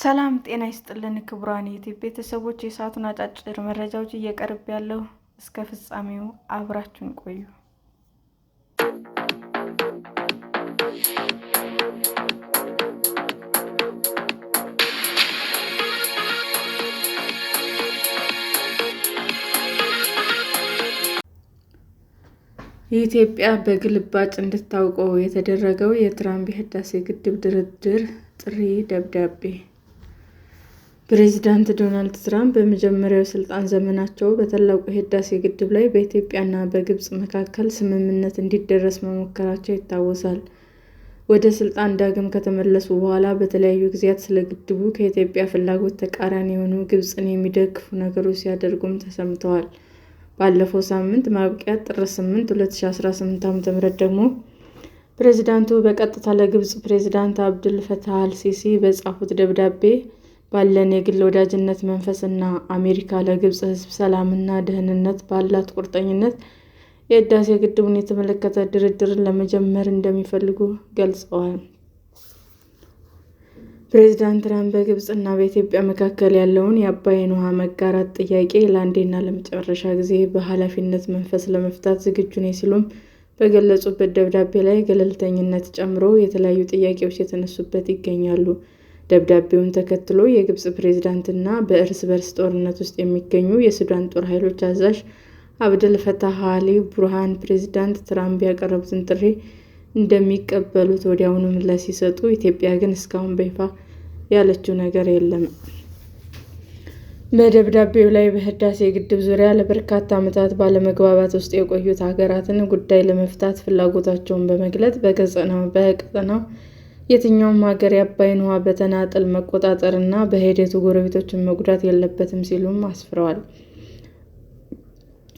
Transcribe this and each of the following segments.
ሰላም ጤና ይስጥልን ክቡራን የዩቲዩብ ቤተሰቦች፣ የሰዓቱን አጫጭር መረጃዎች እየቀርብ ያለው እስከ ፍጻሜው አብራችሁን ቆዩ። ኢትዮጵያ በግልባጭ እንድታውቀው የተደረገው የትራምፕ የህዳሴ ግድብ ድርድር ጥሪ ደብዳቤ። ፕሬዝዳንት ዶናልድ ትራምፕ በመጀመሪያው የስልጣን ዘመናቸው በታላቁ የህዳሴ ግድብ ላይ በኢትዮጵያና በግብጽ መካከል ስምምነት እንዲደረስ መሞከራቸው ይታወሳል። ወደ ስልጣን ዳግም ከተመለሱ በኋላ በተለያዩ ጊዜያት ስለ ግድቡ ከኢትዮጵያ ፍላጎት ተቃራኒ የሆኑ ግብጽን የሚደግፉ ነገሮች ሲያደርጉም ተሰምተዋል። ባለፈው ሳምንት ማብቂያ ጥር 8 2018 ዓ.ም ደግሞ ፕሬዝዳንቱ በቀጥታ ለግብጽ ፕሬዝዳንት አብዱል ፈታህ አልሲሲ በጻፉት ደብዳቤ ባለን የግል ወዳጅነት መንፈስ እና አሜሪካ ለግብጽ ሕዝብ ሰላምና ደህንነት ባላት ቁርጠኝነት የህዳሴ ግድቡን የተመለከተ ድርድርን ለመጀመር እንደሚፈልጉ ገልጸዋል። ፕሬዝዳንት ትራምፕ በግብጽ እና በኢትዮጵያ መካከል ያለውን የአባይን ውሃ መጋራት ጥያቄ ለአንዴና ለመጨረሻ ጊዜ በኃላፊነት መንፈስ ለመፍታት ዝግጁ ነኝ ሲሉም በገለጹበት ደብዳቤ ላይ ገለልተኝነት ጨምሮ የተለያዩ ጥያቄዎች የተነሱበት ይገኛሉ። ደብዳቤውን ተከትሎ የግብጽ ፕሬዝዳንትና በእርስ በርስ ጦርነት ውስጥ የሚገኙ የሱዳን ጦር ኃይሎች አዛዥ አብደል ፈታህ አሊ ቡርሃን ፕሬዝዳንት ትራምፕ ያቀረቡትን ጥሪ እንደሚቀበሉት ወዲያውኑ ምላሽ ሲሰጡ፣ ኢትዮጵያ ግን እስካሁን በይፋ ያለችው ነገር የለም። በደብዳቤው ላይ በህዳሴ ግድብ ዙሪያ ለበርካታ ዓመታት ባለመግባባት ውስጥ የቆዩት ሀገራትን ጉዳይ ለመፍታት ፍላጎታቸውን በመግለጽ በቀጠናው የትኛውም ሀገር የአባይን ውሃ በተናጠል መቆጣጠርና በሂደቱ ጎረቤቶችን መጉዳት የለበትም ሲሉም አስፍረዋል።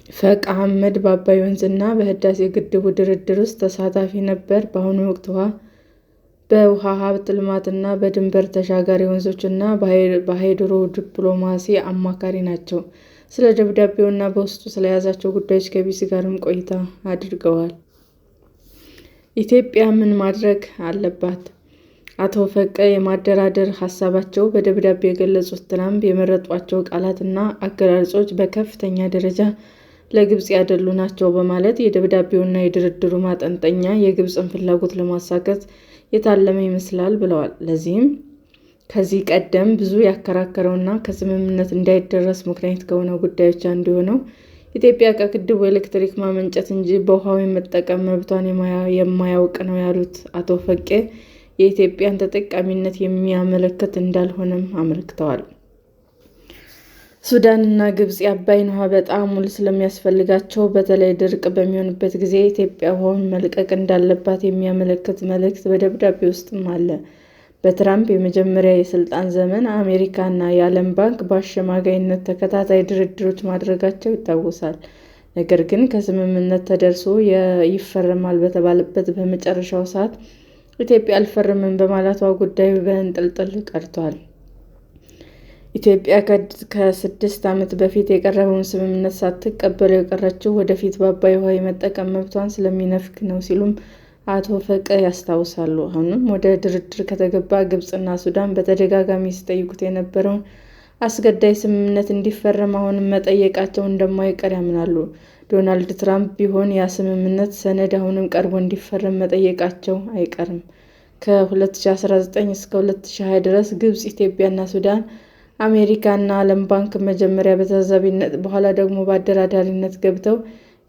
ፈቅ አህመድ በአባይ ወንዝና በህዳሴ ግድቡ ድርድር ውስጥ ተሳታፊ ነበር። በአሁኑ ወቅት በውሃ ሀብት ልማትና በድንበር ተሻጋሪ ወንዞችና በሃይድሮ ዲፕሎማሲ አማካሪ ናቸው። ስለ ደብዳቤውና በውስጡ ስለያዛቸው ጉዳዮች ከቢቢሲ ጋርም ቆይታ አድርገዋል። ኢትዮጵያ ምን ማድረግ አለባት? አቶ ፈቀ የማደራደር ሀሳባቸው በደብዳቤ የገለጹት ትራምፕ የመረጧቸው ቃላትና አገላለጾች በከፍተኛ ደረጃ ለግብጽ ያደሉ ናቸው በማለት የደብዳቤውና የድርድሩ ማጠንጠኛ የግብጽን ፍላጎት ለማሳካት የታለመ ይመስላል ብለዋል። ለዚህም ከዚህ ቀደም ብዙ ያከራከረውና ከስምምነት እንዳይደረስ ምክንያት ከሆነው ጉዳዮች አንዱ የሆነው ኢትዮጵያ ከግድቡ ኤሌክትሪክ ማመንጨት እንጂ በውሃው የመጠቀም መብቷን የማያውቅ ነው ያሉት አቶ ፈቄ የኢትዮጵያን ተጠቃሚነት የሚያመለክት እንዳልሆነም አመልክተዋል። ሱዳን እና ግብጽ የአባይን ውሃ በጣም ሙሉ ስለሚያስፈልጋቸው በተለይ ድርቅ በሚሆንበት ጊዜ ኢትዮጵያ ውሃውን መልቀቅ እንዳለባት የሚያመለክት መልእክት በደብዳቤ ውስጥም አለ። በትራምፕ የመጀመሪያ የስልጣን ዘመን አሜሪካ እና የዓለም ባንክ በአሸማጋይነት ተከታታይ ድርድሮች ማድረጋቸው ይታወሳል። ነገር ግን ከስምምነት ተደርሶ ይፈረማል በተባለበት በመጨረሻው ሰዓት ኢትዮጵያ አልፈርምም በማለቷ ጉዳዩ በእንጥልጥል ቀርቷል። ኢትዮጵያ ከ6 ዓመት በፊት የቀረበውን ስምምነት ሳትቀበለው የቀረችው ወደፊት በአባይ ውሃ የመጠቀም መብቷን ስለሚነፍግ ነው ሲሉም አቶ ፈቀ ያስታውሳሉ። አሁንም ወደ ድርድር ከተገባ ግብጽና ሱዳን በተደጋጋሚ ሲጠይቁት የነበረውን አስገዳጅ ስምምነት እንዲፈረም አሁንም መጠየቃቸው እንደማይቀር ያምናሉ። ዶናልድ ትራምፕ ቢሆን ያ ስምምነት ሰነድ አሁንም ቀርቦ እንዲፈረም መጠየቃቸው አይቀርም። ከ2019 እስከ 2020 ድረስ ግብጽ፣ ኢትዮጵያና ሱዳን አሜሪካ እና ዓለም ባንክ መጀመሪያ በታዛቢነት በኋላ ደግሞ በአደራዳሪነት ገብተው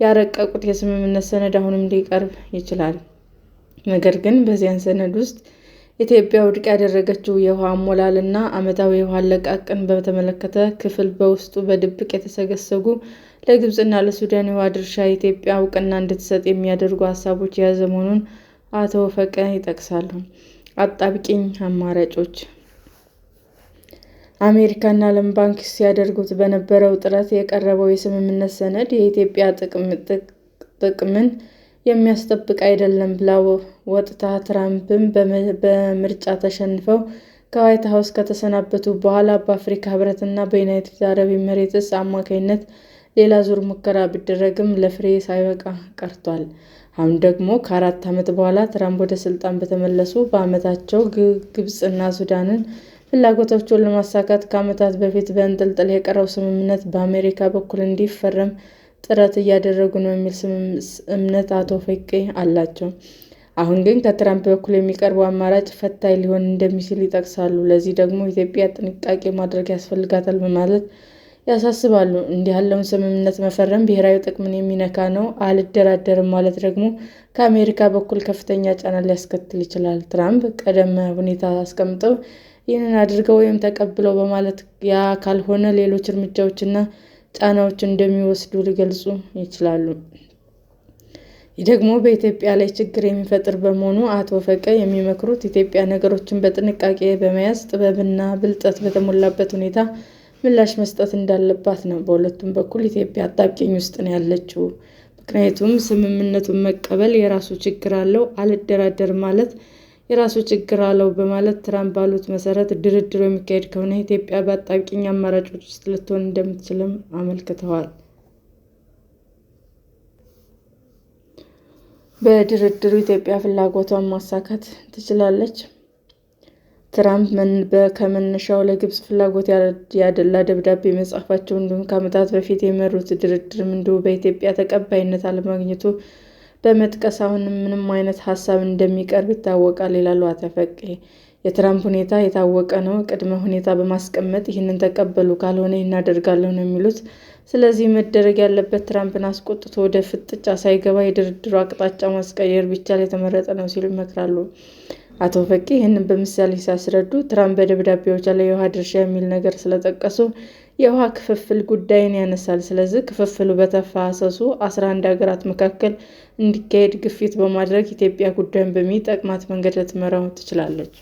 ያረቀቁት የስምምነት ሰነድ አሁንም ሊቀርብ ይችላል። ነገር ግን በዚያን ሰነድ ውስጥ ኢትዮጵያ ውድቅ ያደረገችው የውሃ አሞላል እና ዓመታዊ የውሃ አለቃቀቅን በተመለከተ ክፍል በውስጡ በድብቅ የተሰገሰጉ ለግብጽና ለሱዳን የውሃ ድርሻ ኢትዮጵያ እውቅና እንድትሰጥ የሚያደርጉ ሀሳቦች የያዘ መሆኑን አቶ ፈቀ ይጠቅሳሉ። አጣብቂኝ አማራጮች አሜሪካና ዓለም ባንክ ሲያደርጉት በነበረው ጥረት የቀረበው የስምምነት ሰነድ የኢትዮጵያ ጥቅምን የሚያስጠብቅ አይደለም ብላ ወጥታ ትራምፕም በምርጫ ተሸንፈው ከዋይት ሀውስ ከተሰናበቱ በኋላ በአፍሪካ ህብረትና በዩናይትድ አረብ ኤሚሬትስ አማካኝነት ሌላ ዙር ሙከራ ቢደረግም ለፍሬ ሳይበቃ ቀርቷል። አሁን ደግሞ ከ4 ዓመት በኋላ ትራምፕ ወደ ስልጣን በተመለሱ በዓመታቸው ግብጽና ሱዳንን ፍላጎታቸውን ለማሳካት ከዓመታት በፊት በእንጥልጥል የቀረው ስምምነት በአሜሪካ በኩል እንዲፈረም ጥረት እያደረጉ ነው የሚል እምነት አቶ ፈቄ አላቸው። አሁን ግን ከትራምፕ በኩል የሚቀርበው አማራጭ ፈታኝ ሊሆን እንደሚችል ይጠቅሳሉ። ለዚህ ደግሞ ኢትዮጵያ ጥንቃቄ ማድረግ ያስፈልጋታል በማለት ያሳስባሉ። እንዲህ ያለውን ስምምነት መፈረም ብሔራዊ ጥቅምን የሚነካ ነው፣ አልደራደርም ማለት ደግሞ ከአሜሪካ በኩል ከፍተኛ ጫና ሊያስከትል ይችላል። ትራምፕ ቅድመ ሁኔታ አስቀምጠው ይህንን አድርገው ወይም ተቀብለው በማለት ያ ካልሆነ ሌሎች እርምጃዎችና ጫናዎች እንደሚወስዱ ሊገልጹ ይችላሉ። ይህ ደግሞ በኢትዮጵያ ላይ ችግር የሚፈጥር በመሆኑ አቶ ፈቄ የሚመክሩት ኢትዮጵያ ነገሮችን በጥንቃቄ በመያዝ ጥበብና ብልጠት በተሞላበት ሁኔታ ምላሽ መስጠት እንዳለባት ነው። በሁለቱም በኩል ኢትዮጵያ አጣብቂኝ ውስጥ ነው ያለችው። ምክንያቱም ስምምነቱን መቀበል የራሱ ችግር አለው፣ አልደራደርም ማለት የራሱ ችግር አለው በማለት ትራምፕ ባሉት መሰረት ድርድሩ የሚካሄድ ከሆነ ኢትዮጵያ በአጣብቂኝ አማራጮች ውስጥ ልትሆን እንደምትችልም አመልክተዋል። በድርድሩ ኢትዮጵያ ፍላጎቷን ማሳካት ትችላለች? ትራምፕ ከመነሻው ለግብጽ ፍላጎት ያደላ ደብዳቤ መጻፋቸው እንዲሁም ከዓመታት በፊት የመሩት ድርድርም እንዲሁ በኢትዮጵያ ተቀባይነት አለማግኘቱ በመጥቀስ አሁንም ምንም አይነት ሀሳብ እንደሚቀርብ ይታወቃል ይላሉ አቶ ፈቄ። የትራምፕ ሁኔታ የታወቀ ነው። ቅድመ ሁኔታ በማስቀመጥ ይህንን ተቀበሉ፣ ካልሆነ ይህን አደርጋለሁ ነው የሚሉት። ስለዚህ መደረግ ያለበት ትራምፕን አስቆጥቶ ወደ ፍጥጫ ሳይገባ የድርድሩ አቅጣጫ ማስቀየር ቢቻል የተመረጠ ነው ሲሉ ይመክራሉ። አቶ ፈቄ ይህንን በምሳሌ ሲያስረዱ ትራምፕ በደብዳቤዎቻቸው ላይ የውሃ ድርሻ የሚል ነገር ስለጠቀሱ የውሃ ክፍፍል ጉዳይን ያነሳል። ስለዚህ ክፍፍሉ በተፋሰሱ 11 ሀገራት መካከል እንዲካሄድ ግፊት በማድረግ ኢትዮጵያ ጉዳዩን በሚጠቅማት መንገድ ልትመራው ትችላለች።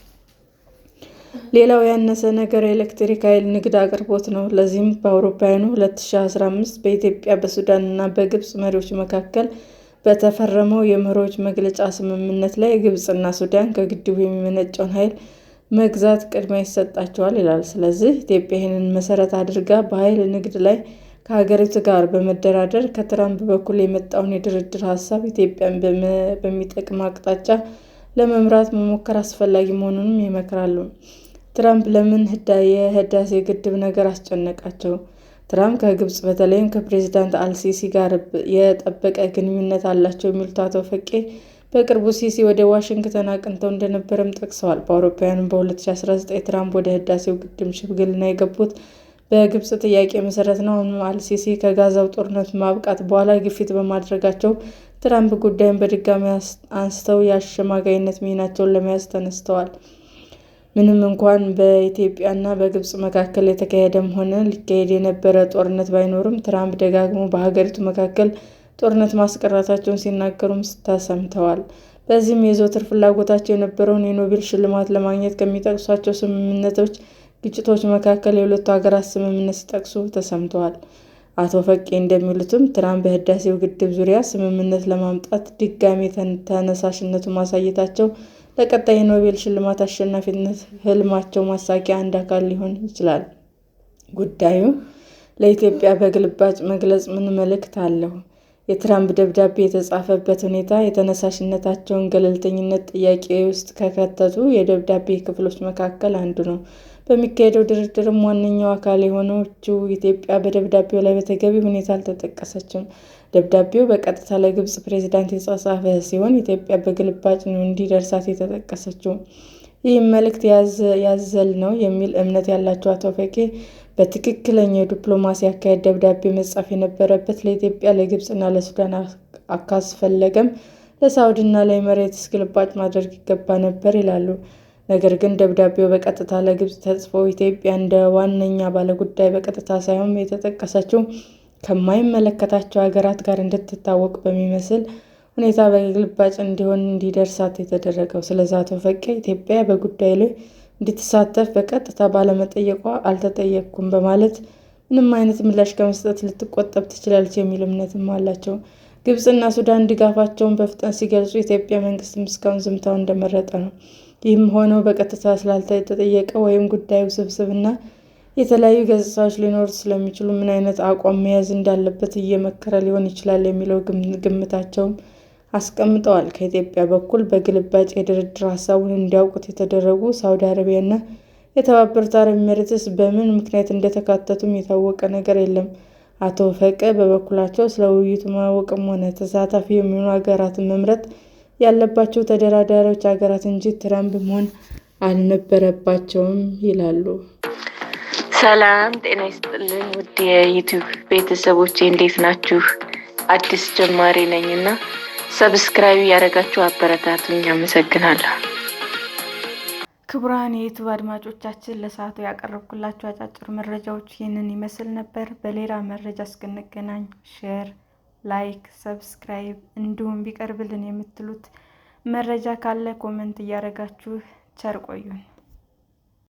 ሌላው ያነሰ ነገር የኤሌክትሪክ ኃይል ንግድ አቅርቦት ነው። ለዚህም በአውሮፓውያኑ 2015 በኢትዮጵያ በሱዳን እና በግብጽ መሪዎች መካከል በተፈረመው የመሪዎች መግለጫ ስምምነት ላይ ግብጽና ሱዳን ከግድቡ የሚመነጨውን ኃይል መግዛት ቅድሚያ ይሰጣቸዋል ይላል። ስለዚህ ኢትዮጵያ ይህንን መሰረት አድርጋ በኃይል ንግድ ላይ ከሀገሪቱ ጋር በመደራደር ከትራምፕ በኩል የመጣውን የድርድር ሀሳብ ኢትዮጵያን በሚጠቅም አቅጣጫ ለመምራት መሞከር አስፈላጊ መሆኑንም ይመክራሉ። ትራምፕ ለምን የህዳሴ ግድብ ነገር አስጨነቃቸው? ትራምፕ ከግብጽ በተለይም ከፕሬዚዳንት አልሲሲ ጋር የጠበቀ ግንኙነት አላቸው የሚሉት አቶ ፈቄ በቅርቡ ሲሲ ወደ ዋሽንግተን አቅንተው እንደነበረም ጠቅሰዋል። በአውሮፓውያኑ በ2019 ትራምፕ ወደ ህዳሴው ግድብ ሽምግልና የገቡት በግብጽ ጥያቄ መሰረት ነው። አሁንም አልሲሲ ከጋዛው ጦርነት ማብቃት በኋላ ግፊት በማድረጋቸው ትራምፕ ጉዳዩን በድጋሚ አንስተው የአሸማጋይነት ሚናቸውን ለመያዝ ተነስተዋል። ምንም እንኳን በኢትዮጵያና በግብጽ መካከል የተካሄደም ሆነ ሊካሄድ የነበረ ጦርነት ባይኖርም ትራምፕ ደጋግሞ በሀገሪቱ መካከል ጦርነት ማስቀረታቸውን ሲናገሩም ተሰምተዋል። በዚህም የዘወትር ፍላጎታቸው የነበረውን የኖቤል ሽልማት ለማግኘት ከሚጠቅሷቸው ስምምነቶች ግጭቶች መካከል የሁለቱ ሀገራት ስምምነት ሲጠቅሱ ተሰምተዋል። አቶ ፈቄ እንደሚሉትም ትራምፕ በህዳሴው ግድብ ዙሪያ ስምምነት ለማምጣት ድጋሚ ተነሳሽነቱን ማሳየታቸው ለቀጣይ የኖቤል ሽልማት አሸናፊነት ህልማቸው ማሳኪያ አንድ አካል ሊሆን ይችላል። ጉዳዩ ለኢትዮጵያ በግልባጭ መግለጽ ምን መልዕክት አለው? የትራምፕ ደብዳቤ የተጻፈበት ሁኔታ የተነሳሽነታቸውን ገለልተኝነት ጥያቄ ውስጥ ከከተቱ የደብዳቤ ክፍሎች መካከል አንዱ ነው። በሚካሄደው ድርድርም ዋነኛው አካል የሆነችው ኢትዮጵያ በደብዳቤው ላይ በተገቢ ሁኔታ አልተጠቀሰችም። ደብዳቤው በቀጥታ ለግብጽ ፕሬዝዳንት የተጻፈ ሲሆን ኢትዮጵያ በግልባጭ ነው እንዲደርሳት የተጠቀሰችው። ይህም መልዕክት ያዘለ ነው የሚል እምነት ያላቸው አቶ ፈቄ በትክክለኛ የዲፕሎማሲ አካሄድ ደብዳቤ መጻፍ የነበረበት ለኢትዮጵያ፣ ለግብጽና ለሱዳን ካስፈለገም ለሳውዲና ለኤሚሬትስ ግልባጭ ማድረግ ይገባ ነበር ይላሉ። ነገር ግን ደብዳቤው በቀጥታ ለግብጽ ተጽፎ ኢትዮጵያ እንደ ዋነኛ ባለጉዳይ በቀጥታ ሳይሆን የተጠቀሰችው ከማይመለከታቸው ሀገራት ጋር እንድትታወቅ በሚመስል ሁኔታ በግልባጭ እንዲደርሳት የተደረገው። ስለዚህ አቶ ፈቄ ኢትዮጵያ በጉዳዩ ላይ እንድትሳተፍ በቀጥታ ባለመጠየቋ አልተጠየቅኩም በማለት ምንም አይነት ምላሽ ከመስጠት ልትቆጠብ ትችላለች የሚል እምነትም አላቸው። ግብጽና ሱዳን ድጋፋቸውን በፍጥነት ሲገልጹ የኢትዮጵያ መንግስትም እስካሁን ዝምታውን እንደመረጠ ነው። ይህም ሆነው በቀጥታ ስላልተጠየቀ ወይም ጉዳዩ ውስብስብና የተለያዩ ገጽታዎች ሊኖሩት ስለሚችሉ ምን አይነት አቋም መያዝ እንዳለበት እየመከረ ሊሆን ይችላል የሚለው ግምታቸውም አስቀምጠዋል። ከኢትዮጵያ በኩል በግልባጭ የድርድር ሀሳቡን እንዲያውቁት የተደረጉ ሳውዲ አረቢያና የተባበሩት አረብ ኤሚሬትስ በምን ምክንያት እንደተካተቱም የታወቀ ነገር የለም። አቶ ፈቀ በበኩላቸው ስለ ውይይቱ ማወቅም ሆነ ተሳታፊ የሚሆኑ ሀገራትን መምረጥ ያለባቸው ተደራዳሪዎች ሀገራት እንጂ ትራምፕ መሆን አልነበረባቸውም ይላሉ። ሰላም ጤና ይስጥልኝ ውድ የዩቲዩብ ቤተሰቦቼ እንዴት ናችሁ? አዲስ ጀማሪ ነኝና ሰብስክራይብ ያደረጋችሁ አበረታቱኝ። አመሰግናለሁ። ክቡራን የዩቲዩብ አድማጮቻችን ለሰዓቱ ያቀረብኩላችሁ አጫጭር መረጃዎች ይህንን ይመስል ነበር። በሌላ መረጃ እስክንገናኝ ሼር፣ ላይክ፣ ሰብስክራይብ እንዲሁም ቢቀርብልን የምትሉት መረጃ ካለ ኮሜንት እያደረጋችሁ ቸር ቆዩን።